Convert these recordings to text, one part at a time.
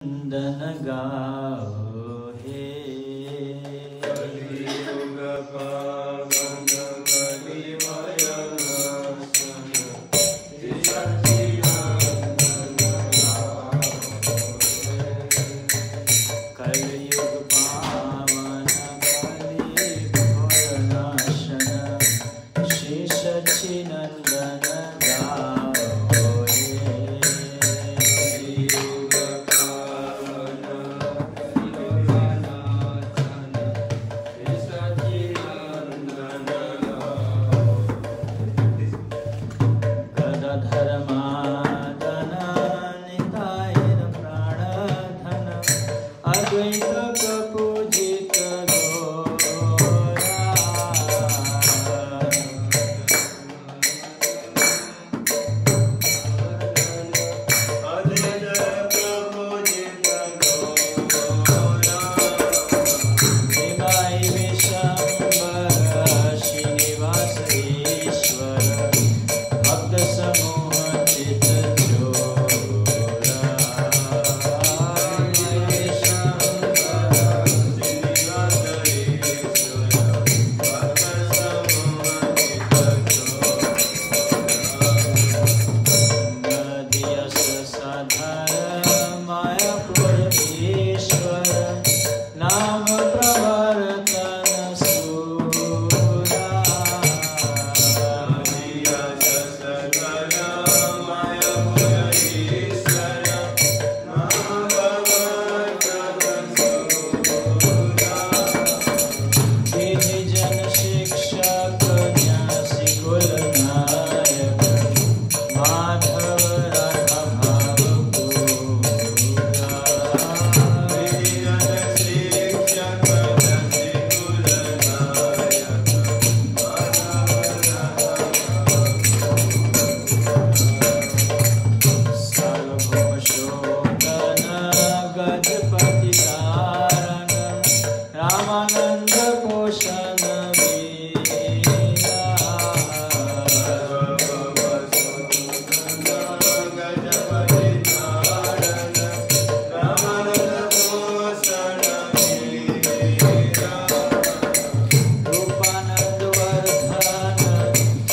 नंदन गाओ हे कलियुग पावन कलिमय नाशन कलियुग पावन कलिभय नाशन श्री सच्चिदानंद गाओ हे कलियुग पावन कलिमय नाशन श्री सच्चिदानंद गदाधर मादन निताय प्राणधन अद्वैत कपूजित घोरा शिवाय विशंबर श्रीनिवास ईश्वर भक्त समूह चित चोरा नदियस साधर मायापुर ईश्वर नाम प्रवर्तन सूरा जन शिक्षक न्यासी कुल नायक माधव राधा भाव सार्वभौम शोधन गजपति तारण रामानंद पोषण रूपानंद वर्धन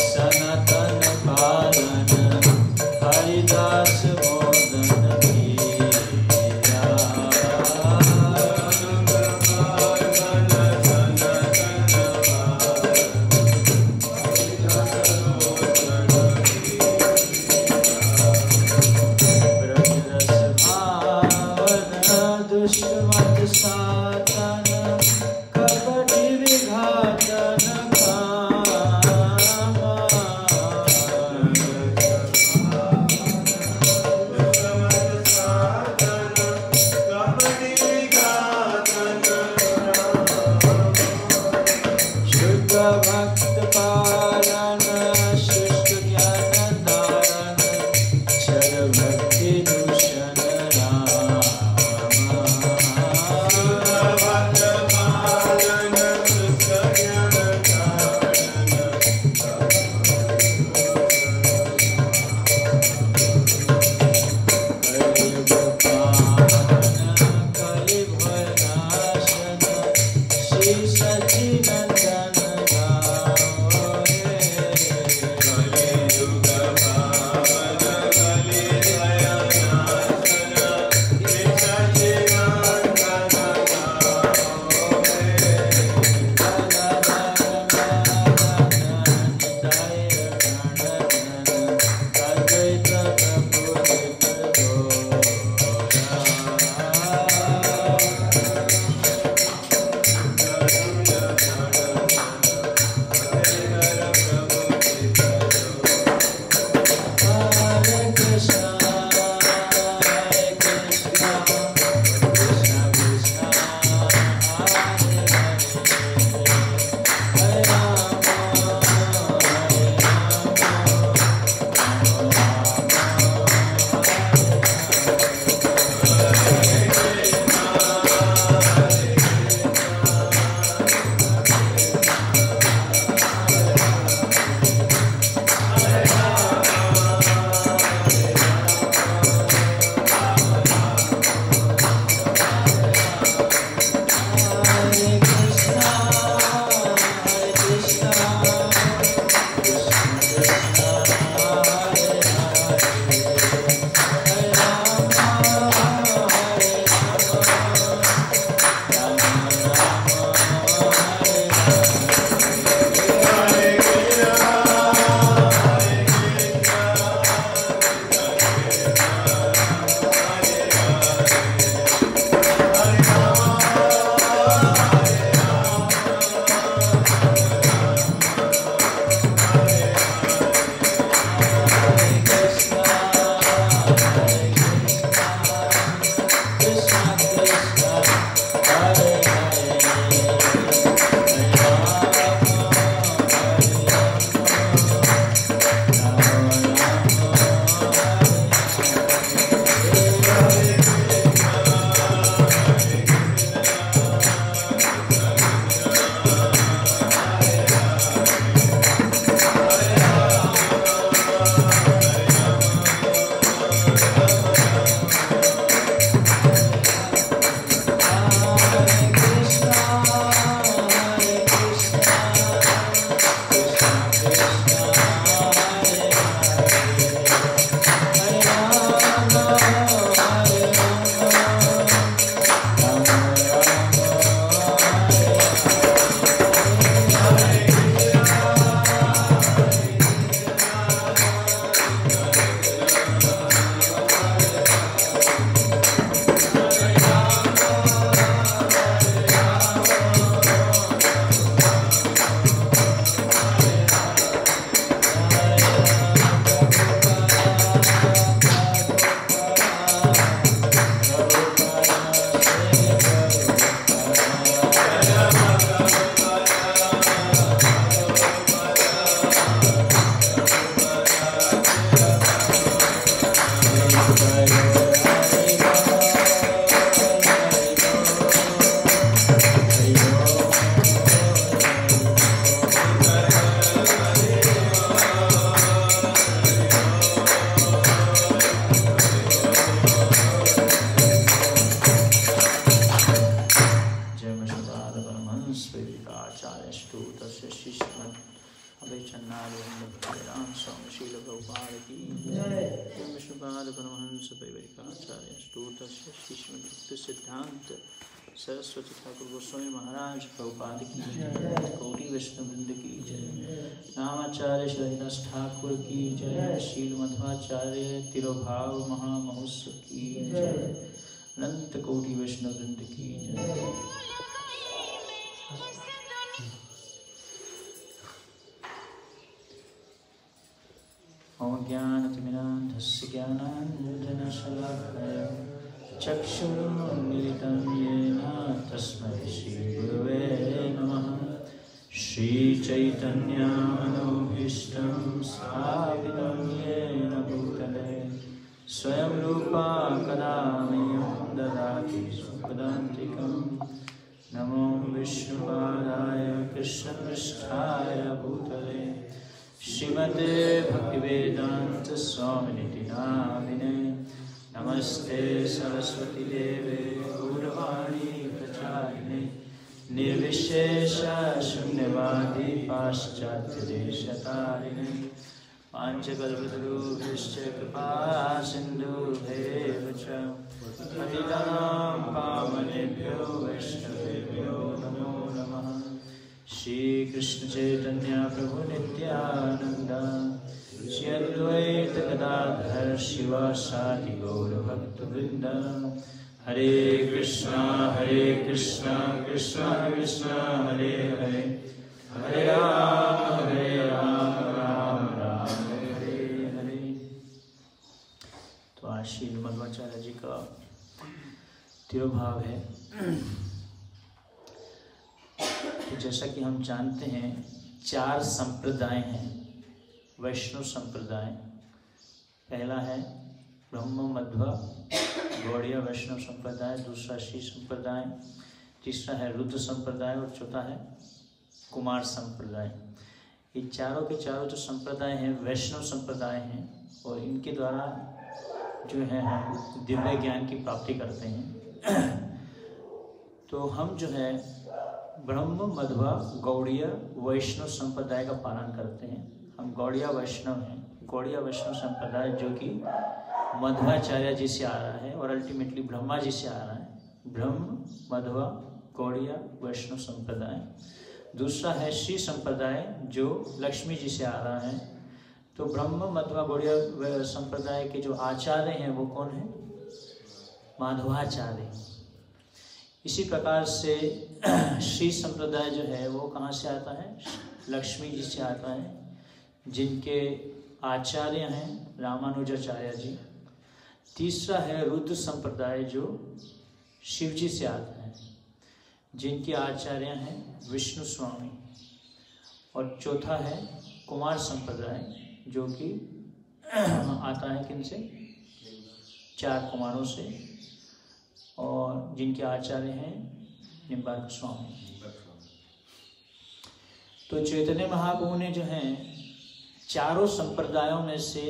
सनातन पालन हरिदास मोदन ब्रजरस भावन दुष्ट मत साधन कपटि विघातन शुद्ध भक्त पालन शिष्ट ज्ञान धारण चर भक्ति दूषण राम राम स्वामी शील प्रभुपाद की विष्णुपाद परमहंस परिवरिकाचार्य स्तोत्रस्य श्रीमद् भक्ति सिद्धांत सरस्वती ठाकुर गोस्वामी महाराज प्रभुपाद की जय। कोटि वैष्णव वृंद की जय। रामाचार्य श्रीदास ठाकुर की जय। शील मध्वाचार्य तिरुभाव महामहोत्सव की जय। अनंत कोटि वैष्णव वृंद की जय। ओम ज्ञानतिमिरान्धस्य ज्ञानाञ्जनशलाकया चक्षुरुन्मीलितं येन तस्मै श्रीगुरवे नमः। श्रीचैतन्यमनोभीष्टं स्थापितं येन भूतले स्वयं रूपा कदा मह्यं ददाति सुखदान्तिकं। नमो विष्णुपादाय कृष्णपृष्ठाय भूतले श्रीमते भक्तिवेदांत स्वामिनिति नामिने। नमस्ते सरस्वती देवे गौरवाणी प्रचारिणे निर्विशेष शून्यवादी पाश्चात्य देशतारिणे। पांचकल्पतरुभ्यश्च कृपा सिन्धुभ्येव च पतितानां पावनेभ्यो वैष्णवेभ्यो नमो नमः। श्री कृष्ण चैतन्य प्रभु नित्यानंद श्री अद्वैत गदाधर शिवासादि गौर भक्तवृंद। हरे कृष्णा कृष्णा कृष्णा हरे हरे हरे राम राम राम हरे हरे। तो आज श्री मध्वाचार्य जी का तिरुभाव है। तो जैसा कि हम जानते हैं 4 संप्रदाय हैं वैष्णव संप्रदाय। पहला है ब्रह्म मध्व गौड़ीय वैष्णव संप्रदाय, दूसरा श्री संप्रदाय, तीसरा है रुद्र संप्रदाय और चौथा है कुमार संप्रदाय। ये चारों के चारों जो संप्रदाय हैं वैष्णव संप्रदाय हैं और इनके द्वारा जो है हम दिव्य ज्ञान की प्राप्ति करते हैं। तो हम जो है ब्रह्म मध्व गौड़ीय वैष्णव संप्रदाय का पालन करते हैं। हम गौड़ीय वैष्णव हैं। गौड़ीय वैष्णव संप्रदाय जो कि मध्वाचार्य जी से आ रहा है और अल्टीमेटली ब्रह्मा जी से आ रहा है। ब्रह्म मध्व गौड़ीय वैष्णव संप्रदाय। दूसरा है श्री संप्रदाय जो लक्ष्मी जी से आ रहा है। तो ब्रह्म मध्व गौड़ीय संप्रदाय के जो आचार्य हैं वो कौन है? माधवाचार्य। इसी प्रकार से श्री संप्रदाय जो है वो कहाँ से आता है? लक्ष्मी जी से आता है, जिनके आचार्य हैं रामानुजाचार्य जी। तीसरा है रुद्र संप्रदाय जो शिव जी से आता है, जिनके आचार्य हैं विष्णु स्वामी। और चौथा है कुमार संप्रदाय जो कि आता है किनसे? 4 कुमारों से और जिनके आचार्य हैं निम्बार्क स्वामी। तो चैतन्य महाप्रभु ने जो है चारों संप्रदायों में से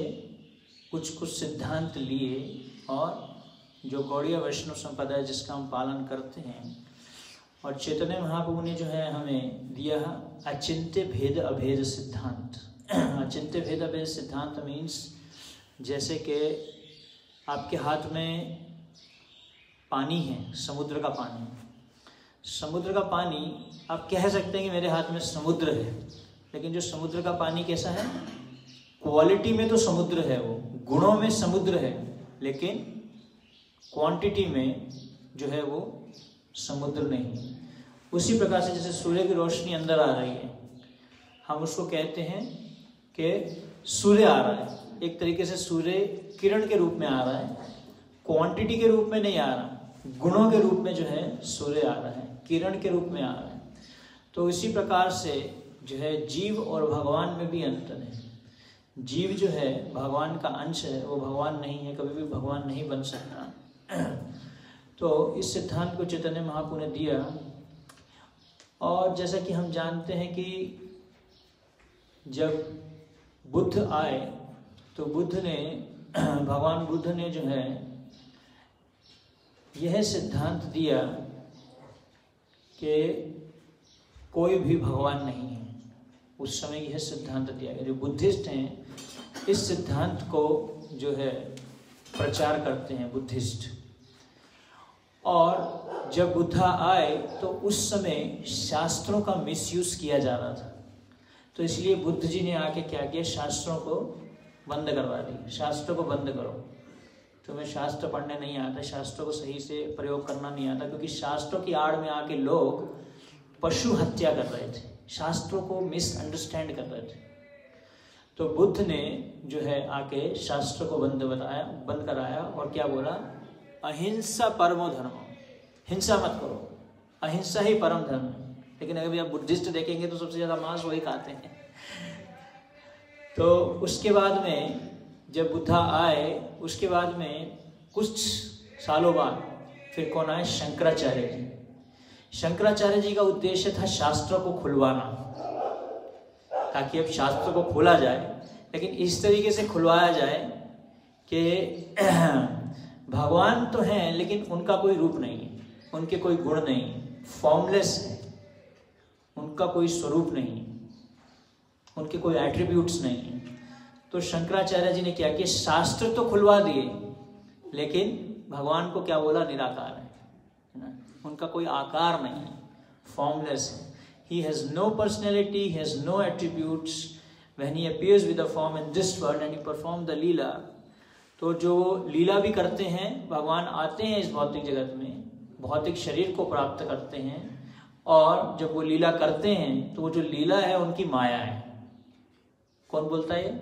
कुछ सिद्धांत लिए और जो गौड़ीय वैष्णव संप्रदाय जिसका हम पालन करते हैं, और चैतन्य महाप्रभु ने जो है हमें दिया अचिंत्य भेद अभेद सिद्धांत। अचिंत्य भेद अभेद सिद्धांत मीन्स जैसे कि आपके हाथ में पानी है, समुद्र का पानी। समुद्र का पानी आप कह सकते हैं कि मेरे हाथ में समुद्र है, लेकिन जो समुद्र का पानी कैसा है? क्वालिटी में तो समुद्र है, वो गुणों में समुद्र है, लेकिन क्वांटिटी में जो है वो समुद्र नहीं। उसी प्रकार से जैसे सूर्य की रोशनी अंदर आ रही है, हम उसको कहते हैं कि सूर्य आ रहा है। एक तरीके से सूर्य किरण के रूप में आ रहा है, क्वांटिटी के रूप में नहीं आ रहा, गुणों के रूप में जो है सूर्य आ रहा है, किरण के रूप में आ रहा है। तो इसी प्रकार से जो है जीव और भगवान में भी अंतर है। जीव जो है भगवान का अंश है, वो भगवान नहीं है, कभी भी भगवान नहीं बन सकता। तो इस सिद्धांत को चैतन्य महाप्रभु ने दिया। और जैसा कि हम जानते हैं कि जब बुद्ध आए तो भगवान बुद्ध ने जो है यह सिद्धांत दिया कि कोई भी भगवान नहीं है। उस समय यह सिद्धांत दिया गया। जो बुद्धिस्ट हैं इस सिद्धांत को जो है प्रचार करते हैं बुद्धिस्ट। और जब बुद्धा आए तो उस समय शास्त्रों का मिसयूज किया जा रहा था, तो इसलिए बुद्ध जी ने आके क्या किया, शास्त्रों को बंद करवा दी। शास्त्रों को बंद करो, तुम्हें शास्त्र पढ़ने नहीं आता, शास्त्रों को सही से प्रयोग करना नहीं आता, क्योंकि शास्त्रों की आड़ में आके लोग पशु हत्या कर रहे थे, शास्त्रों को मिसअंडरस्टैंड कर रहे थे। तो बुद्ध ने जो है आके शास्त्र को बंद कराया और क्या बोला, अहिंसा परमो धर्म, हिंसा मत करो, अहिंसा ही परम धर्म है। लेकिन अगर आप बुद्धिस्ट देखेंगे तो सबसे ज्यादा मांस वही खाते हैं। तो उसके बाद में जब बुद्धा आए, उसके बाद में कुछ सालों बाद फिर कौन आए, शंकराचार्य जी। शंकराचार्य जी का उद्देश्य था शास्त्रों को खुलवाना, ताकि अब शास्त्रों को खोला जाए, लेकिन इस तरीके से खुलवाया जाए कि भगवान तो हैं लेकिन उनका कोई रूप नहीं है, उनके कोई गुण नहीं, फॉर्मलेस है, उनका कोई स्वरूप नहीं, उनके कोई एट्रीब्यूट्स नहीं है। तो शंकराचार्य जी ने क्या किया, शास्त्र तो खुलवा दिए लेकिन भगवान को क्या बोला, निराकार है, उनका कोई आकार नहीं है, फॉर्मलेस है। He has no personality, he has no attributes. When he appears with a form in this world and he performs the लीला, तो जो लीला भी करते हैं, भगवान आते हैं इस भौतिक जगत में, भौतिक शरीर को प्राप्त करते हैं, और जब वो लीला करते हैं तो वो जो लीला है उनकी माया है। कौन बोलता है ये?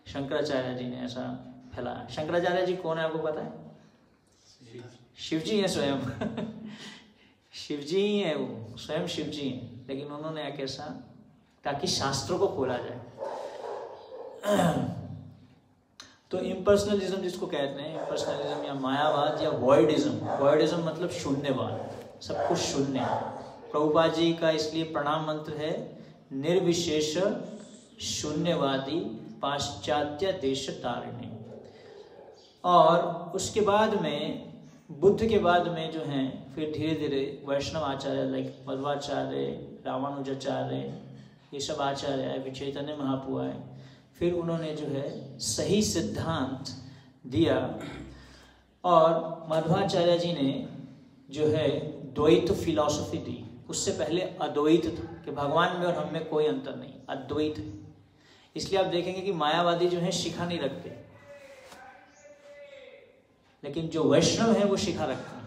शंकराचार्य जी ने ऐसा फैलाया। शंकराचार्य जी कौन है आपको पता है? शिव जी है स्वयं। शिव जी ही है, वो स्वयं शिव जी हैं, लेकिन उन्होंने कैसा, ताकि शास्त्रों को खोला जाए। तो इम्पर्सनलिज्म जिसको कहते हैं, इम्पर्सनलिज्म या मायावाद या वॉइडिज्म, वॉइडिज्म मतलब शून्यवाद, सब कुछ शून्य है। प्रभुपाद जी का इसलिए प्रणाम मंत्र है, निर्विशेष शून्यवादी पाश्चात्य देश तारिणी। और उसके बाद में, बुद्ध के बाद में जो हैं, फिर धीरे धीरे वैष्णव आचार्य लाइक मध्वाचार्य, रामानुजाचार्य, ये सब आचार्य आए, फिर चैतन्य महाप्रभु आए, फिर उन्होंने जो है सही सिद्धांत दिया। और मध्वाचार्य जी ने जो है द्वैत फिलॉसफी दी। उससे पहले अद्वैत था कि भगवान में और हम में कोई अंतर नहीं, अद्वैत है। इसलिए आप देखेंगे कि मायावादी जो है शिखा नहीं रखते, लेकिन जो वैष्णव है वो शिखा रखते हैं।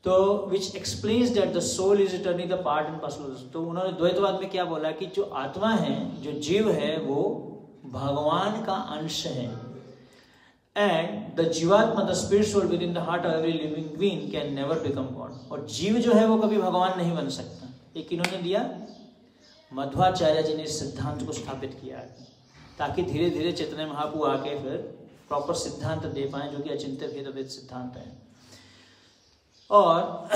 तो which explains that the soul is eternally the part and parcel. तो उन्होंने द्वैतवाद में क्या बोला कि जो आत्मा है, जो जीव है, वो भगवान का अंश है। And the jivatma, the spirit soul within the heart of every living being can never become God. और जीव जो है वो कभी भगवान नहीं बन सकता। एक इन्होंने दिया, मध्वाचार्य जी ने इस सिद्धांत को स्थापित किया है, ताकि धीरे धीरे चैतन्य महाप्रभु आके फिर प्रॉपर सिद्धांत दे पाए, जो कि अचिंत्य भेद सिद्धांत है। और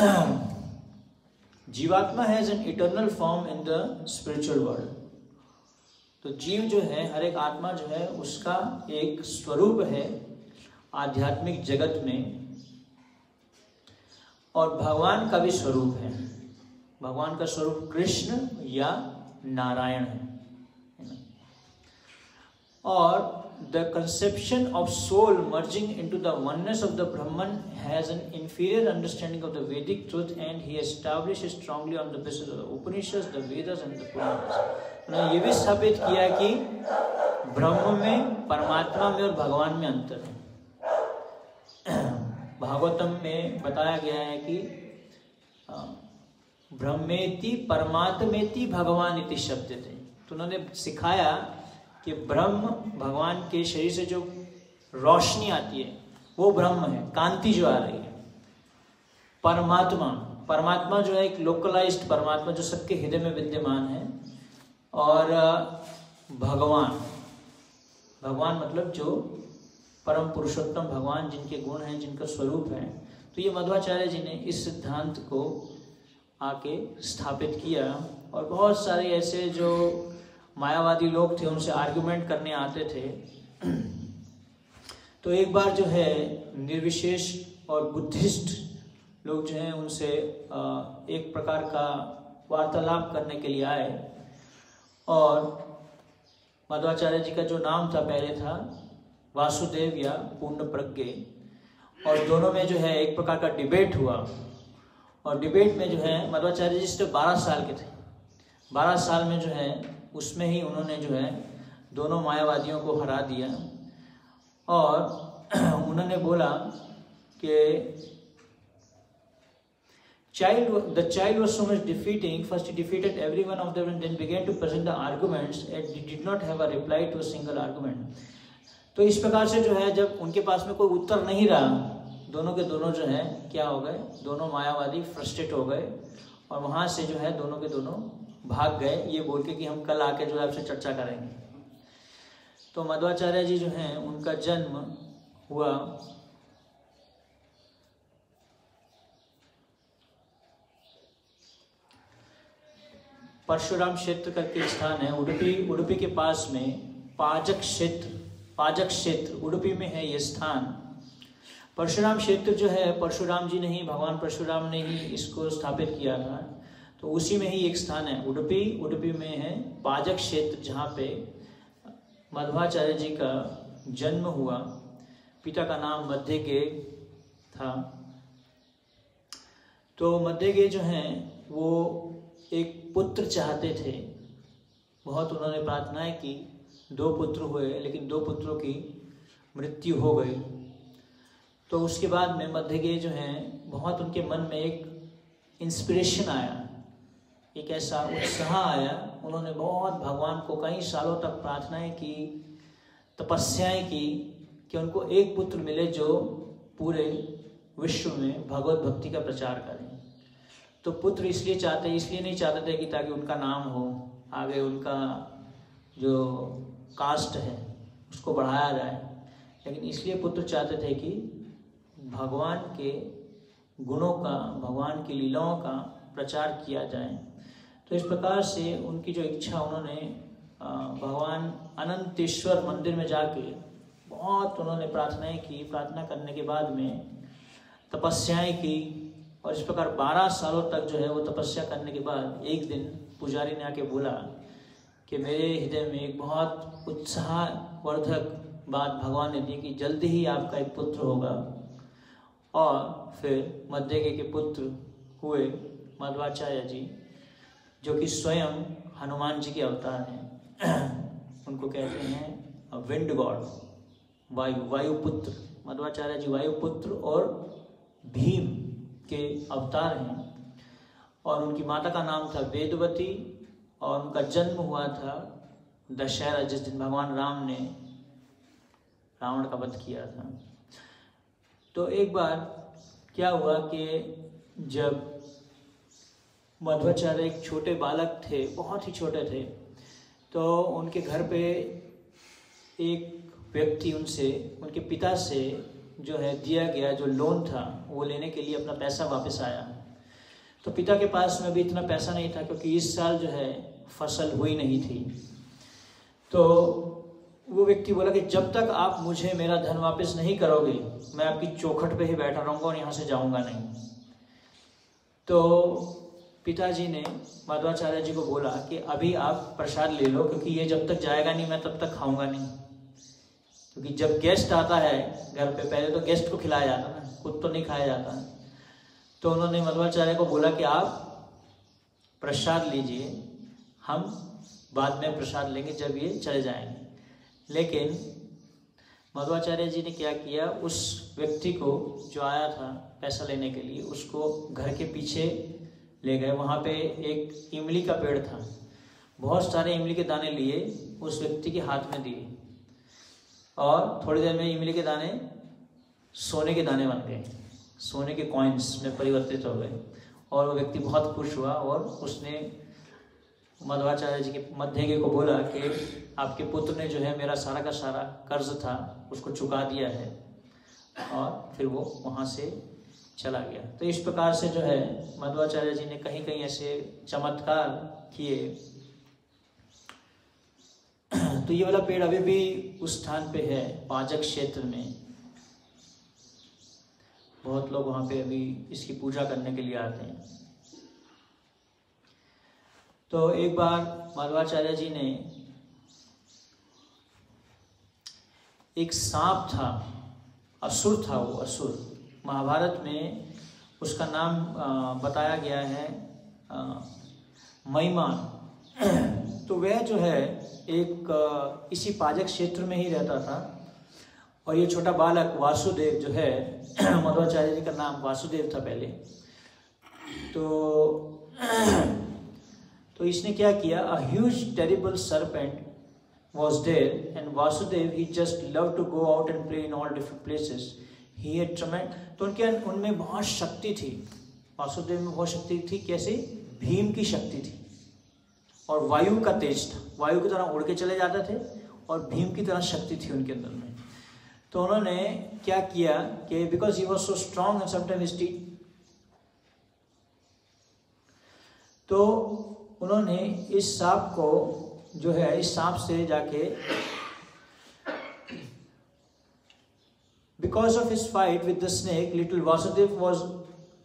जीवात्मा has an eternal form in the spiritual world. तो जीव जो है, हर एक आत्मा जो है, उसका एक स्वरूप है आध्यात्मिक जगत में, और भगवान का भी स्वरूप है। भगवान का स्वरूप कृष्ण या नारायण है। और the conception of soul merging into the oneness of the Brahman has an inferior understanding of the Vedic truth, and he established strongly on the basis of the Upanishads, the Vedas and the Puranas. उन्होंने ये भी स्थापित किया कि ब्रह्म में, परमात्मा में और भगवान में अंतर है। भागवतम में बताया गया है कि ब्रह्मेति परमात्मेति भगवान इति शब्द थे। तो उन्होंने सिखाया कि ब्रह्म, भगवान के शरीर से जो रोशनी आती है वो ब्रह्म है, कांति जो आ रही है। परमात्मा, परमात्मा जो है एक लोकलाइज्ड परमात्मा जो सबके हृदय में विद्यमान है। और भगवान, भगवान मतलब जो परम पुरुषोत्तम भगवान, जिनके गुण हैं, जिनका स्वरूप है। तो ये मध्वाचार्य जी ने इस सिद्धांत को आके स्थापित किया। और बहुत सारे ऐसे जो मायावादी लोग थे, उनसे आर्ग्यूमेंट करने आते थे। तो एक बार जो है निर्विशेष और बुद्धिस्ट लोग जो हैं, उनसे एक प्रकार का वार्तालाप करने के लिए आए। और मध्वाचार्य जी का जो नाम था पहले था वासुदेव या पूर्ण प्रज्ञ, और दोनों में जो है एक प्रकार का डिबेट हुआ। और डिबेट में जो है मध्वाचार्य जी से 12 साल के थे, 12 साल में जो है उसमें ही उन्होंने जो है दोनों मायावादियों को हरा दिया। और उन्होंने बोला कि the child was so much defeating. First he defeated every one of them and then began to present the arguments and he did not have a reply to a single argument. तो इस प्रकार से जो है जब उनके पास में कोई उत्तर नहीं रहा, दोनों के दोनों जो है क्या हो गए, दोनों मायावादी फ्रस्ट्रेट हो गए और वहां से जो है दोनों के दोनों भाग गए, ये बोल के कि हम कल आके जो है आपसे चर्चा करेंगे। तो मध्वाचार्य जी जो हैं उनका जन्म हुआ परशुराम क्षेत्र करके स्थान है उडुपी के पास में पाजक क्षेत्र उडुपी में है ये स्थान। परशुराम क्षेत्र जो है परशुराम जी ने ही, भगवान परशुराम ने ही इसको स्थापित किया था, तो उसी में ही एक स्थान है उडुपी में है पाजक क्षेत्र, जहाँ पे मध्वाचार्य जी का जन्म हुआ। पिता का नाम मध्यगे था। तो मध्यगे जो हैं वो एक पुत्र चाहते थे, बहुत उन्होंने प्रार्थनाएं की, 2 पुत्र हुए लेकिन 2 पुत्रों की मृत्यु हो गई। तो उसके बाद में मध्यगे जो हैं बहुत उनके मन में एक इंस्पिरेशन आया, एक ऐसा उत्साह आया, उन्होंने बहुत भगवान को कई सालों तक प्रार्थनाएं की, तपस्याएं की कि उनको एक पुत्र मिले जो पूरे विश्व में भगवत भक्ति का प्रचार करे। तो पुत्र इसलिए नहीं चाहते थे कि ताकि उनका नाम हो, आगे उनका जो कास्ट है उसको बढ़ाया जाए, लेकिन इसलिए पुत्र चाहते थे कि भगवान के गुणों का, भगवान की लीलाओं का प्रचार किया जाए। तो इस प्रकार से उनकी जो इच्छा, उन्होंने भगवान अनंतेश्वर मंदिर में जाके बहुत उन्होंने प्रार्थनाएं की। प्रार्थना करने के बाद में तपस्याएं की और इस प्रकार 12 सालों तक जो है वो तपस्या करने के बाद एक दिन पुजारी ने आके बोला कि मेरे हृदय में एक बहुत उत्साहवर्धक बात भगवान ने दी कि जल्दी ही आपका एक पुत्र होगा। और फिर मध्यगे के पुत्र हुए मध्वाचार्य जी, जो कि स्वयं हनुमान जी के अवतार हैं। उनको कहते हैं विंड गॉड, वायुपुत्र। मध्वाचार्य जी वायुपुत्र और भीम के अवतार हैं। और उनकी माता का नाम था वेदवती और उनका जन्म हुआ था दशहरा, जिस दिन भगवान राम ने रावण का वध किया था। तो एक बार क्या हुआ कि जब मध्वाचार्य एक छोटे बालक थे, बहुत ही छोटे थे, तो उनके घर पे एक व्यक्ति उनके पिता से जो है दिया गया जो लोन था वो लेने के लिए अपना पैसा वापस आया। तो पिता के पास में भी इतना पैसा नहीं था क्योंकि इस साल जो है फसल हुई नहीं थी। तो वो व्यक्ति बोला कि जब तक आप मुझे मेरा धन वापस नहीं करोगे मैं आपकी चौखट पे ही बैठा रहूँगा और यहाँ से जाऊँगा नहीं। तो पिताजी ने मध्वाचार्य जी को बोला कि अभी आप प्रसाद ले लो, क्योंकि ये जब तक जाएगा नहीं मैं तब तक खाऊंगा नहीं। क्योंकि जब गेस्ट आता है घर पे, पहले तो गेस्ट को खिलाया जाता ना, खुद तो नहीं खाया जाता। तो उन्होंने मध्वाचार्य को बोला कि आप प्रसाद लीजिए, हम बाद में प्रसाद लेंगे जब ये चले जाएंगे। लेकिन मध्वाचार्य जी ने क्या किया, उस व्यक्ति को जो आया था पैसा लेने के लिए उसको घर के पीछे ले गए। वहाँ पे एक इमली का पेड़ था, बहुत सारे इमली के दाने लिए उस व्यक्ति के हाथ में दिए और थोड़ी देर में इमली के दाने सोने के दाने बन गए, सोने के कॉइन्स में परिवर्तित हो गए। और वो व्यक्ति बहुत खुश हुआ और उसने मध्वाचार्य जी के मध्यगे को बोला कि आपके पुत्र ने जो है मेरा सारा का सारा कर्ज था उसको चुका दिया है, और फिर वो वहाँ से चला गया। तो इस प्रकार से जो है मध्वाचार्य जी ने कहीं कहीं ऐसे चमत्कार किए। तो ये वाला पेड़ अभी भी उस स्थान पे है, पाजक क्षेत्र में। बहुत लोग वहाँ पे अभी इसकी पूजा करने के लिए आते हैं। तो एक बार मध्वाचार्य जी ने, एक सांप था, असुर था, वो असुर महाभारत में उसका नाम बताया गया है महिमान। तो वह जो है एक इसी पाजक क्षेत्र में ही रहता था और ये छोटा बालक वासुदेव जो है मध्वाचार्य जी का नाम वासुदेव था पहले। तो इसने क्या किया, a huge terrible serpent was there and Vasudev he just loved to go out and play in all different places. He had tremendous, तो उनमें बहुत शक्ति थी, वासुदेव में बहुत शक्ति थी। कैसे? भीम की शक्ति थी और वायु का तेज था, वायु की तरह उड़ के चले जाते थे और भीम की तरह शक्ति थी उनके अंदर में। तो उन्होंने क्या किया कि because he was so strong and sometimes T, तो उन्होंने इस सांप को जो है, इस सांप से जाके because of his fight with the snake little Vasudev was,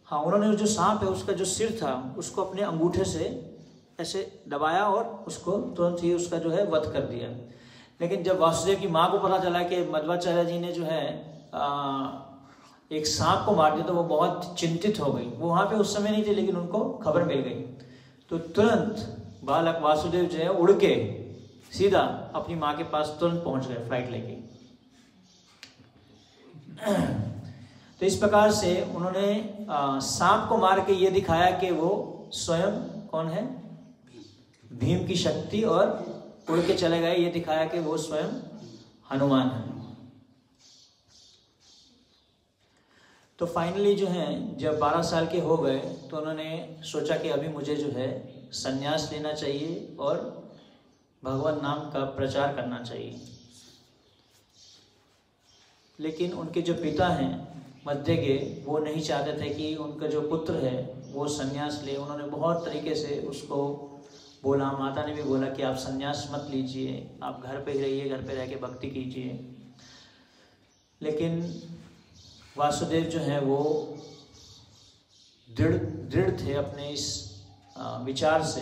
हाँ उन्होंने जो सांप है उसका जो सिर था उसको अपने अंगूठे से ऐसे दबाया और उसको तुरंत ही उसका जो है वध कर दिया। लेकिन जब वासुदेव की माँ को पता चला कि मध्वाचार्य जी ने जो है एक सांप को मार दिया तो वो बहुत चिंतित हो गई। वो वहाँ पे उस समय नहीं थे लेकिन उनको खबर मिल गई। तो तुरंत बालक वासुदेव जो है उड़ के सीधा अपनी माँ के पास तुरंत पहुंच गए फ्लाइट लेके। तो इस प्रकार से उन्होंने सांप को मार के ये दिखाया कि वो स्वयं कौन है, भीम की शक्ति, और उड़ के चले गए ये दिखाया कि वो स्वयं हनुमान है। तो फाइनली जो है जब 12 साल के हो गए तो उन्होंने सोचा कि अभी मुझे जो है संन्यास लेना चाहिए और भगवान नाम का प्रचार करना चाहिए। लेकिन उनके जो पिता हैं मध्यगे, वो नहीं चाहते थे कि उनका जो पुत्र है वो संन्यास ले। उन्होंने बहुत तरीके से उसको बोला, माता ने भी बोला कि आप संन्यास मत लीजिए, आप घर पे ही रहिए, घर पे रह के भक्ति कीजिए। लेकिन वासुदेव जो है वो दृढ़ थे अपने इस विचार से।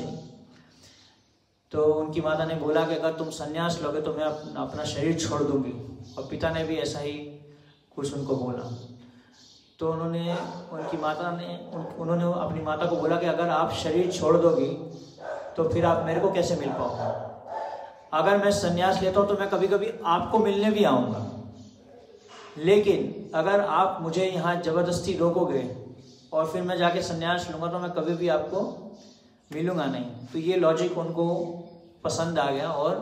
तो उनकी माता ने बोला कि अगर तुम संन्यास लोगे तो मैं अपना शरीर छोड़ दूंगी, और पिता ने भी ऐसा ही कुछ उनको बोला। तो उन्होंने अपनी माता को बोला कि अगर आप शरीर छोड़ दोगी तो फिर आप मेरे को कैसे मिल पाओगे। अगर मैं संन्यास लेता हूँ तो मैं कभी कभी आपको मिलने भी आऊँगा, लेकिन अगर आप मुझे यहाँ जबरदस्ती रोकोगे और फिर मैं जाके संन्यास लूँगा तो मैं कभी भी आपको मिलूँगा नहीं। तो ये लॉजिक उनको पसंद आ गया और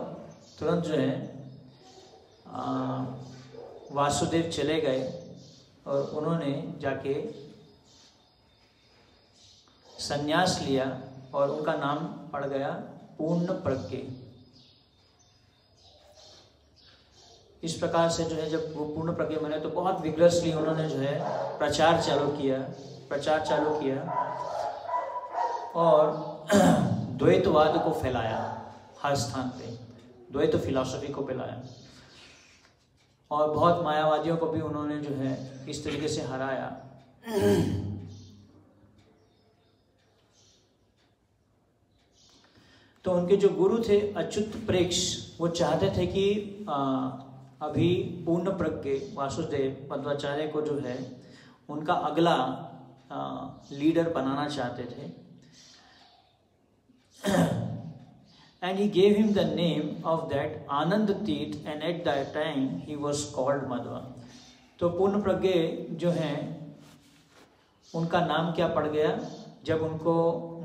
तुरंत जो है वासुदेव चले गए और उन्होंने जाके संन्यास लिया और उनका नाम पड़ गया पूर्ण प्रज्ञ। इस प्रकार से जो है जब वो पूर्ण प्रज्ञ बने तो बहुत विग्रसली उन्होंने जो है प्रचार चालू किया और द्वैतवाद को फैलाया, हर स्थान पे द्वैत फिलॉसफी को फैलाया, और बहुत मायावादियों को भी उन्होंने जो है इस तरीके से हराया। तो उनके जो गुरु थे अच्युत प्रेक्ष, वो चाहते थे कि अभी पूर्ण प्रज्ञ वासुदेव मध्वाचार्य को जो है उनका अगला लीडर बनाना चाहते थे। And he gave him the name of that Anand Tirth, and at that time he was called Madhva. तो पूर्ण प्रज्ञ जो हैं उनका नाम क्या पड़ गया, जब उनको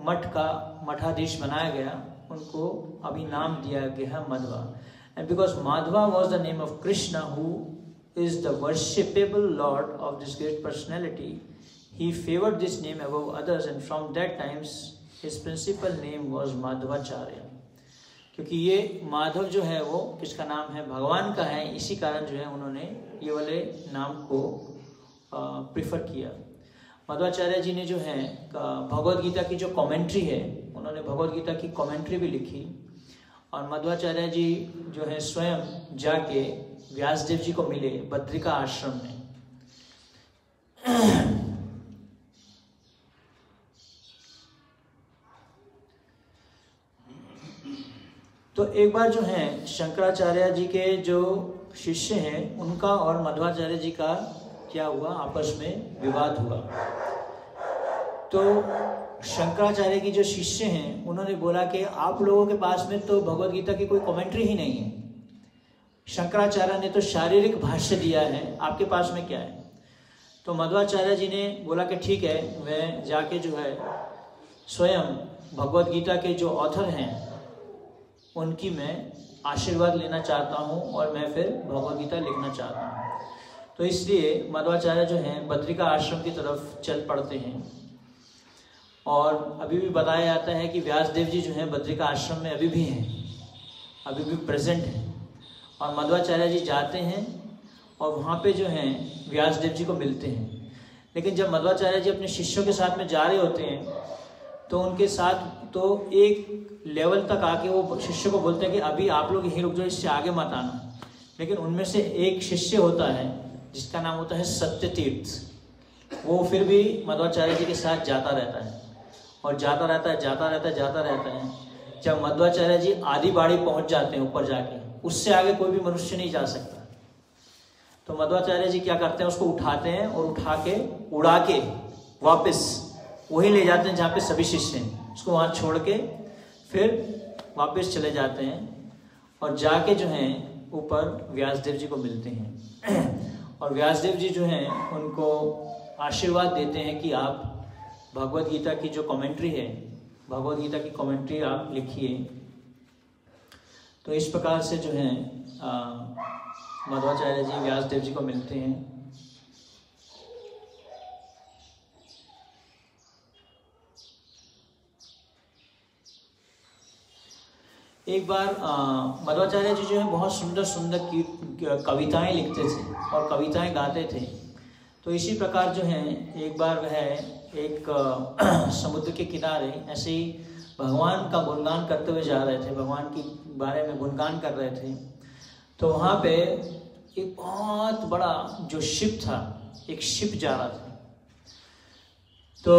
मठ का मठाधीश बनाया गया उनको अभी नाम दिया गया मध्वा। And because Madhva was the name of Krishna, who is the worshipable Lord of this great personality, he favored this name above others, and from that times his principal name was Madhvacharya. क्योंकि ये माधव जो है वो किसका नाम है, भगवान का है, इसी कारण जो है उन्होंने ये वाले नाम को प्रिफर किया। मध्वाचार्य जी ने जो है भगवद गीता की जो कमेंट्री है, उन्होंने भगवद गीता की कमेंट्री भी लिखी, और मध्वाचार्य जी जो है स्वयं जाके व्यासदेव जी को मिले बद्रिका आश्रम में। तो एक बार जो है शंकराचार्य जी के जो शिष्य हैं उनका और मध्वाचार्य जी का क्या हुआ, आपस में विवाद हुआ। तो शंकराचार्य की जो शिष्य हैं उन्होंने बोला कि आप लोगों के पास में तो भगवद गीता की कोई कमेंट्री ही नहीं है, शंकराचार्य ने तो शारीरिक भाष्य दिया है, आपके पास में क्या है। तो मध्वाचार्य जी ने बोला कि ठीक है, मैं जाके जो है स्वयं भगवद गीता के जो ऑथर हैं उनकी मैं आशीर्वाद लेना चाहता हूँ और मैं फिर भगवद गीता लिखना चाहता हूँ। तो इसलिए मध्वाचार्य जो हैं बद्रिका आश्रम की तरफ चल पड़ते हैं। और अभी भी बताया जाता है कि व्यासदेव जी जो हैं बद्रिका आश्रम में अभी भी हैं, अभी भी प्रेजेंट हैं। और मध्वाचार्य जी जाते हैं और वहाँ पे जो हैं व्यासदेव जी को मिलते हैं। लेकिन जब मध्वाचार्य जी अपने शिष्यों के साथ में जा रहे होते हैं तो उनके साथ तो एक लेवल तक आके वो शिष्य को बोलते हैं कि अभी आप लोग यहीं रुक जाओ, इससे आगे मत आना। लेकिन उनमें से एक शिष्य होता है जिसका नाम होता है सत्य तीर्थ, वो फिर भी मध्वाचार्य जी के साथ जाता रहता है और जाता रहता है। जब मध्वाचार्य जी आदि बाड़ी पहुंच जाते हैं ऊपर जाके, उससे आगे कोई भी मनुष्य नहीं जा सकता। तो मध्वाचार्य जी क्या करते हैं, उसको उठाते हैं और उड़ा के वापस वही ले जाते हैं जहाँ पे सभी शिष्य हैं, उसको वहाँ छोड़ के फिर वापस चले जाते हैं और जाके जो हैं ऊपर व्यासदेव जी को मिलते हैं। और व्यासदेव जी जो हैं उनको आशीर्वाद देते हैं कि आप भगवद गीता की जो कमेंट्री है, भगवद गीता की कमेंट्री आप लिखिए। तो इस प्रकार से जो है मध्वाचार्य जी व्यासदेव जी को मिलते हैं। एक बार मध्वाचार्य जी जो है बहुत सुंदर सुंदर कविताएं लिखते थे और कविताएं गाते थे। तो इसी प्रकार जो है एक बार वह एक समुद्र के किनारे ऐसे ही भगवान का गुणगान करते हुए जा रहे थे, भगवान के बारे में गुणगान कर रहे थे। तो वहाँ पे एक बहुत बड़ा जो शिप था, एक शिप जा रहा था। तो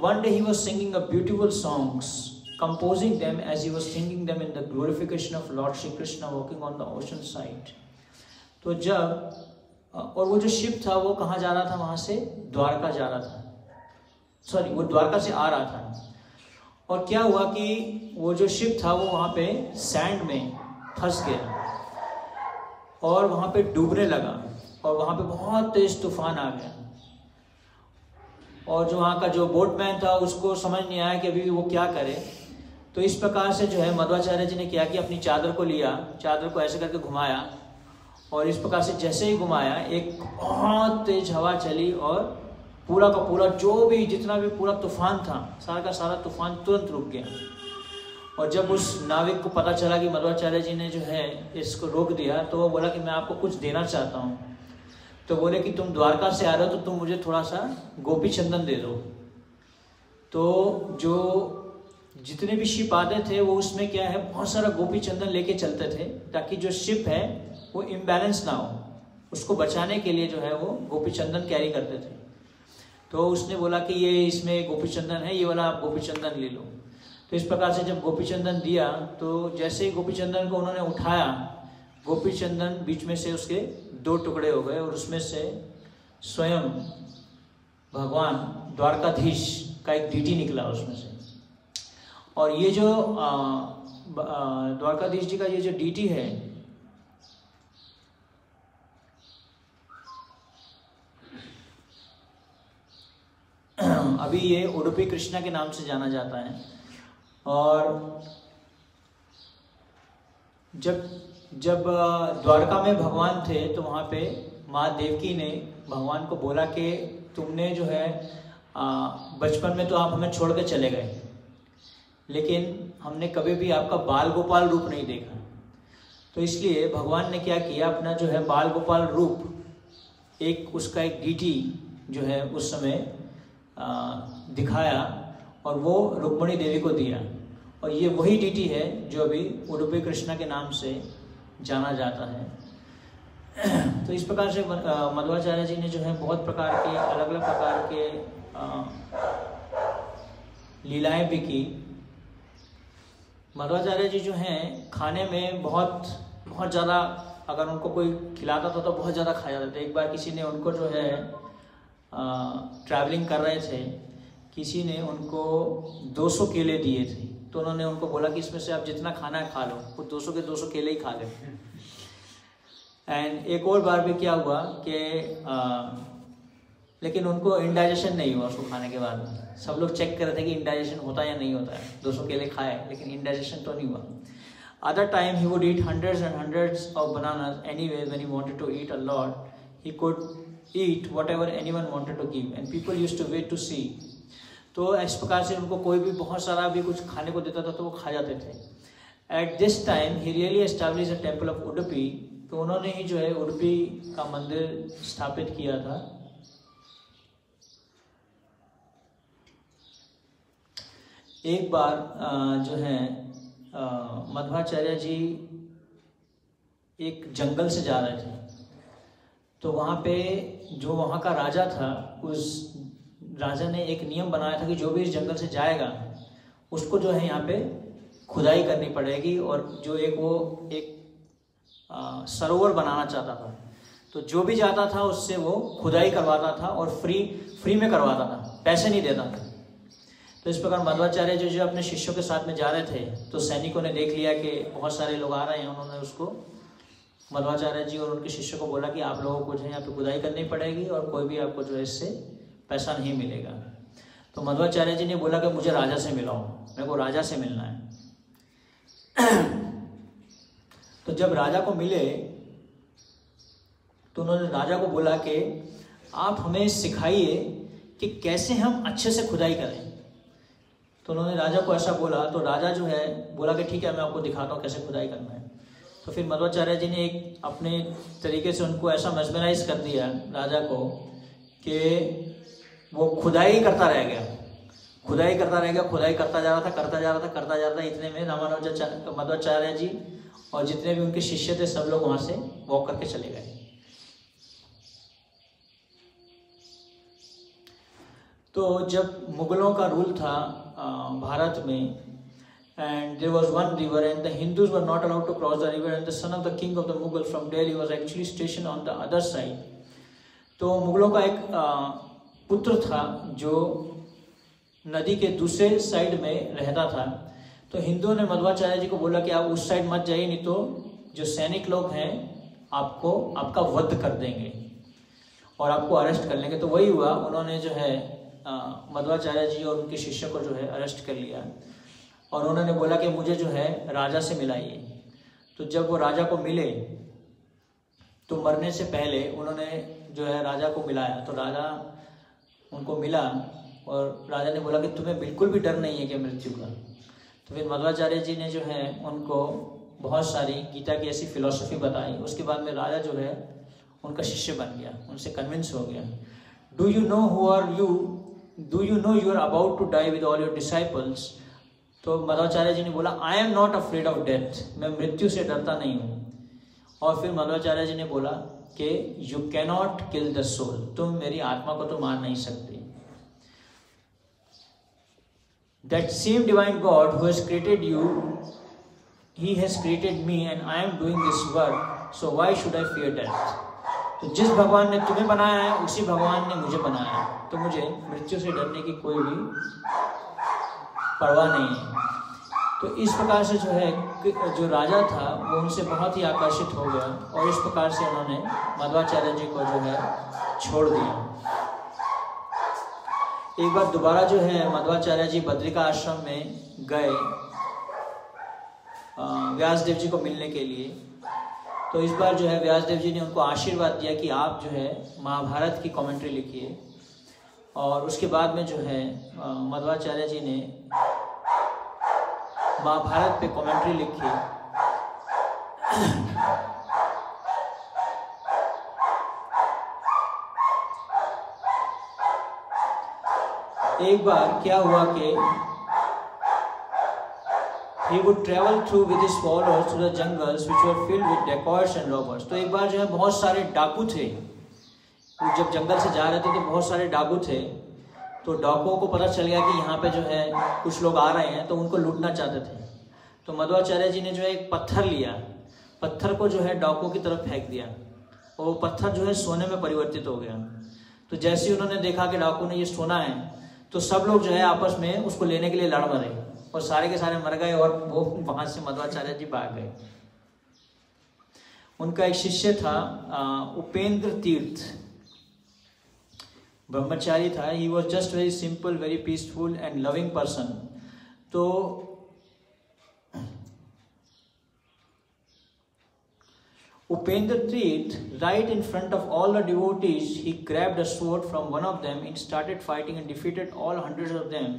one day he was singing a beautiful songs, composing them as he was singing them in the glorification of Lord Shri Krishna walking on the ocean side. तो जब और वो जो शिप था वो कहाँ जा रहा था, वहाँ से द्वारका जा रहा था, सॉरी वो द्वारका से आ रहा था। और क्या हुआ कि वो जो शिप था वो वहाँ पे सैंड में फंस गया और वहाँ पे डूबने लगा और वहाँ पे बहुत तेज तूफान आ गया। और जो वहाँ का जो बोटमैन था उसको समझ नहीं आया कि अभी वो क्या करे। तो इस प्रकार से जो है मध्वाचार्य जी ने क्या किया, अपनी चादर को लिया, चादर को ऐसे करके घुमाया और इस प्रकार से जैसे ही घुमाया एक बहुत तेज हवा चली और पूरा का पूरा जो भी जितना भी पूरा तूफान था, सारा का सारा तूफान तुरंत रुक गया। और जब उस नाविक को पता चला कि मध्वाचार्य जी ने जो है इसको रोक दिया तो वो बोला कि मैं आपको कुछ देना चाहता हूँ। तो बोले कि तुम द्वारका से आ रहे हो तो तुम मुझे थोड़ा सा गोपी चंदन दे दो। तो जो जितने भी शिप आते थे वो उसमें क्या है बहुत सारा गोपी चंदन लेके चलते थे ताकि जो शिप है वो इम्बैलेंस ना हो, उसको बचाने के लिए जो है वो गोपी चंदन कैरी करते थे। तो उसने बोला कि ये इसमें गोपी चंदन है, ये वाला आप गोपी चंदन ले लो। तो इस प्रकार से जब गोपी चंदन दिया तो जैसे ही गोपी चंदन को उन्होंने उठाया, गोपी चंदन बीच में से उसके 2 टुकड़े हो गए और उसमें से स्वयं भगवान द्वारकाधीश का एक डीटी निकला उसमें से। और ये जो द्वारकाधीश जी का ये जो डीटी है अभी ये उडुपी कृष्णा के नाम से जाना जाता है। और जब द्वारका में भगवान थे तो वहाँ पे माँ देवकी ने भगवान को बोला कि तुमने जो है बचपन में तो आप हमें छोड़ के चले गए, लेकिन हमने कभी भी आपका बाल गोपाल रूप नहीं देखा। तो इसलिए भगवान ने क्या किया, अपना जो है बाल गोपाल रूप एक उसका एक डीटी जो है उस समय दिखाया और वो रुक्मणी देवी को दिया। और ये वही डीटी है जो अभी उडुपी कृष्णा के नाम से जाना जाता है। तो इस प्रकार से मध्वाचार्य जी ने जो है बहुत प्रकार के अलग अलग प्रकार के लीलाएं भी की। मध्वाचार्य जी जो हैं खाने में बहुत ज़्यादा, अगर उनको कोई खिलाता था तो बहुत ज़्यादा खा जाते थे। एक बार किसी ने उनको जो है ट्रैवलिंग कर रहे थे, किसी ने उनको 200 केले दिए थे, तो उन्होंने उनको बोला कि इसमें से आप जितना खाना है खा लो। वो 200 के 200 केले ही खा गए। एंड एक और बार भी क्या हुआ कि लेकिन उनको इंडाइजेशन नहीं हुआ उसको खाने के बाद में। सब लोग चेक कर रहे थे कि इंडाइजेशन होता है या नहीं होता है। 200 केले खाए लेकिन इंडाइजेशन तो नहीं हुआ। Other time he would eat hundreds and hundreds of bananas. Anyway, when he wanted to eat a lot, he could eat whatever anyone wanted to give, and people used to wait to see. तो इस प्रकार से उनको कोई भी बहुत सारा भी कुछ खाने को देता था तो वो खा जाते थे। At this time, he really established a temple of Udupi. तो उन्होंने ही जो है उडुपी का मंदिर स्थापित किया था। एक बार जो है मध्वाचार्य जी एक जंगल से जा रहे थे, तो वहाँ पे जो वहाँ का राजा था, उस राजा ने एक नियम बनाया था कि जो भी इस जंगल से जाएगा उसको जो है यहाँ पे खुदाई करनी पड़ेगी, और जो एक सरोवर बनाना चाहता था। तो जो भी जाता था उससे वो खुदाई करवाता था और फ्री में करवाता था, पैसे नहीं देता था। तो इस प्रकार मध्वाचार्य जो अपने शिष्यों के साथ में जा रहे थे, तो सैनिकों ने देख लिया कि बहुत सारे लोग आ रहे हैं। उन्होंने उसको मध्वाचार्य जी और उनके शिष्यों को बोला कि आप लोगों को जो है यहाँ पे खुदाई करनी पड़ेगी और कोई भी आपको जो है इससे पैसा नहीं मिलेगा। तो मध्वाचार्य जी ने बोला कि मुझे राजा से मिलाओ, मेरे को राजा से मिलना है। तो जब राजा को मिले तो उन्होंने राजा को बोला कि आप हमें सिखाइए कि कैसे हम अच्छे से खुदाई करें। तो उन्होंने राजा को ऐसा बोला, तो राजा जो है बोला कि ठीक है, मैं आपको दिखाता हूँ कैसे खुदाई करना है। तो फिर मध्वाचार्य जी ने एक अपने तरीके से उनको ऐसा मेस्मराइज कर दिया राजा को कि वो खुदाई करता रह गया, खुदाई करता जा रहा था। इतने में मध्वाचार्य जी और जितने भी उनके शिष्य थे सब लोग वहां से वॉक करके चले गए। तो जब मुगलों का रूल था भारत में, and there was one river and the Hindus were not allowed to cross the river, and the son of the king of the Mughal from Delhi was actually stationed on the other side. तो मुगलों का एक पुत्र था जो नदी के दूसरे साइड में रहता था। तो हिंदुओं ने मध्वाचार्य जी को बोला कि आप उस साइड मत जाइए, नहीं तो जो सैनिक लोग हैं आपका वध कर देंगे और आपको अरेस्ट कर लेंगे। तो वही हुआ, उन्होंने जो है मध्वाचार्य जी और उनके शिष्य को जो है अरेस्ट कर लिया और उन्होंने बोला कि मुझे जो है राजा से मिलाइए। तो जब वो राजा को मिले तो मरने से पहले उन्होंने जो है राजा को मिलाया। तो राजा उनको मिला और राजा ने बोला कि तुम्हें बिल्कुल भी डर नहीं है क्या मृत्यु का। तो फिर मध्वाचार्य जी ने जो है उनको बहुत सारी गीता की ऐसी फिलॉसफी बताई। उसके बाद में राजा जो है उनका शिष्य बन गया, उनसे कन्विंस हो गया। Do you know who are you, do you know you are about to die with all your disciples. तो मध्वाचार्य जी ने बोला I am not afraid of death, मैं मृत्यु से डरता नहीं हूँ। और फिर मध्वाचार्य जी ने बोला कि you cannot kill the soul, तुम मेरी आत्मा को तो मार नहीं सकते। That same divine God who has created you, He has created me and I am doing this work, so why should I fear death? तो जिस भगवान ने तुम्हें बनाया है उसी भगवान ने मुझे बनाया है, तो मुझे मृत्यु से डरने की कोई भी परवाह नहीं है। तो इस प्रकार से जो है जो राजा था वो उनसे बहुत ही आकर्षित हो गया और इस प्रकार से उन्होंने मध्वाचार्य जी को जो है छोड़ दिया। एक बार दोबारा जो है मध्वाचार्य जी बद्रिका आश्रम में गए व्यासदेव जी को मिलने के लिए। तो इस बार जो है व्यासदेव जी ने उनको आशीर्वाद दिया कि आप जो है महाभारत की कमेंट्री लिखिए। और उसके बाद में जो है मध्वाचार्य जी ने महाभारत पे कमेंट्री लिखी। एक बार क्या हुआ कि he would travel through with his followers through the jungles which were filled with dacoits and robbers। तो एक बार जो है बहुत सारे डाकू थे, जब जंगल से जा रहे थे तो बहुत सारे डाकू थे। तो डाकुओं को पता चल गया कि यहाँ पे जो है कुछ लोग आ रहे हैं, तो उनको लूटना चाहते थे। तो मध्वाचार्य जी ने जो है एक पत्थर लिया, पत्थर को जो है डाकू की तरफ फेंक दिया और वो पत्थर जो है सोने में परिवर्तित हो गया। तो जैसे ही उन्होंने देखा कि डाकू ने ये सोना है, तो सब लोग जो है आपस में उसको लेने के लिए लड़ मरे और सारे के सारे मर गए और वो वहां से मध्वाचार्य जी भाग गए। उनका एक शिष्य था उपेंद्र तीर्थ, ब्रह्मचारी था। He was just very simple, very peaceful and loving person. तो Upendra Tirth, right in front of all the devotees, he grabbed a sword from one of them and started fighting and defeated all hundreds of them.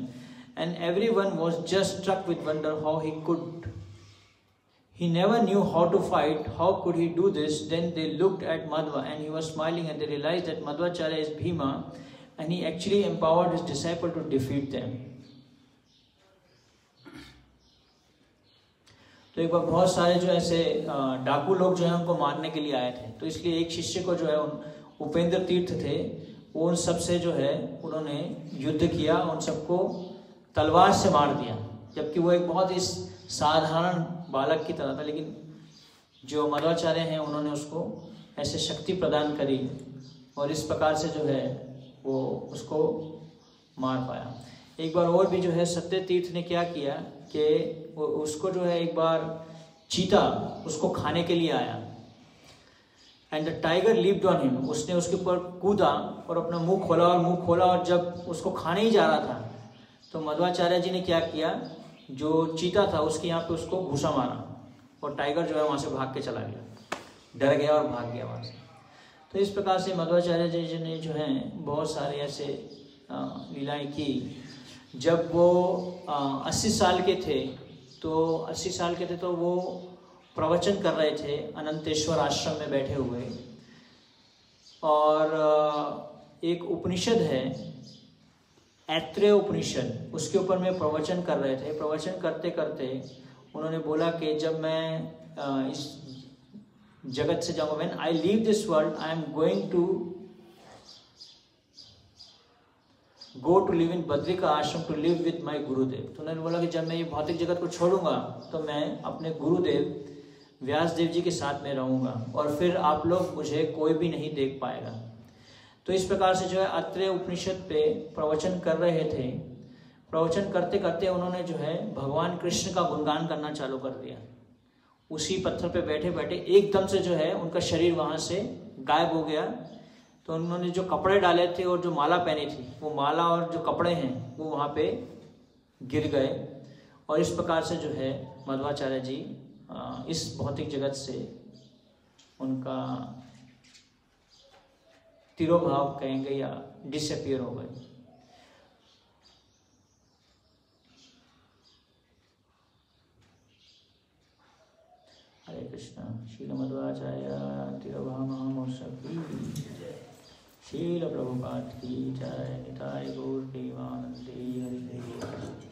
And everyone was just struck with wonder how he could. He never knew how to fight. How could he do this? Then they looked at Madhva and he was smiling, and they realized that Madhvacharya is Bhima and he actually empowered his disciple to defeat them. तो एक बार बहुत सारे जो ऐसे डाकू लोग जो है उनको मारने के लिए आए थे, तो इसलिए एक शिष्य को जो है उपेंद्र तीर्थ थे, वो उन सब से जो है उन्होंने युद्ध किया, उन सबको तलवार से मार दिया, जबकि वो एक बहुत ही साधारण बालक की तरह था। लेकिन जो मध्वाचार्य हैं उन्होंने उसको ऐसे शक्ति प्रदान करी और इस प्रकार से जो है वो उसको मार पाया। एक बार और भी जो है सत्य तीर्थ ने क्या किया कि उसको जो है एक बार चीता उसको खाने के लिए आया, and the tiger leaped on him. उसने उसके ऊपर कूदा और अपना मुंह खोला और जब उसको खाने ही जा रहा था तो मध्वाचार्य जी ने क्या किया, जो चीता था उसके यहाँ पे उसको घूसा मारा और टाइगर जो है वहाँ से भाग के चला गया, डर गया और भाग गया वहाँ से। तो इस प्रकार से मध्वाचार्य जी ने जो है बहुत सारे ऐसे लीलाएं की। जब वो 80 साल के थे तो वो प्रवचन कर रहे थे अनंतेश्वर आश्रम में बैठे हुए, और एक उपनिषद है ऐत्रेय उपनिषद, उसके ऊपर में प्रवचन कर रहे थे। प्रवचन करते करते उन्होंने बोला कि जब मैं इस जगत से जाऊंगा, when I leave this world I am going to go to live in Badrika Ashram to live with my गुरुदेव। तो उन्होंने बोला कि जब मैं ये भौतिक जगत को छोड़ूंगा तो मैं अपने गुरुदेव व्यासदेव जी के साथ में रहूंगा और फिर आप लोग मुझे कोई भी नहीं देख पाएगा। तो इस प्रकार से जो है ऐत्रेय उपनिषद पे प्रवचन कर रहे थे। प्रवचन करते करते उन्होंने जो है भगवान कृष्ण का गुणगान करना चालू कर दिया। उसी पत्थर पे बैठे बैठे एकदम से जो है उनका शरीर वहां से गायब हो गया। तो उन्होंने जो कपड़े डाले थे और जो माला पहनी थी, वो माला और जो कपड़े हैं वो वहाँ पे गिर गए, और इस प्रकार से जो है मध्वाचार्य जी इस भौतिक जगत से उनका तिरोभाव कहेंगे या डिसअपियर हो गए। हरे कृष्णा। शील मध्वाचार्य तिरोभाव महामोत्सव, शील प्रभुपाद की जय। निताय गौर प्रेमानंदे Hari Hari.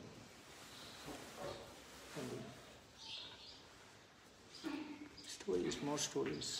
Stories, more stories.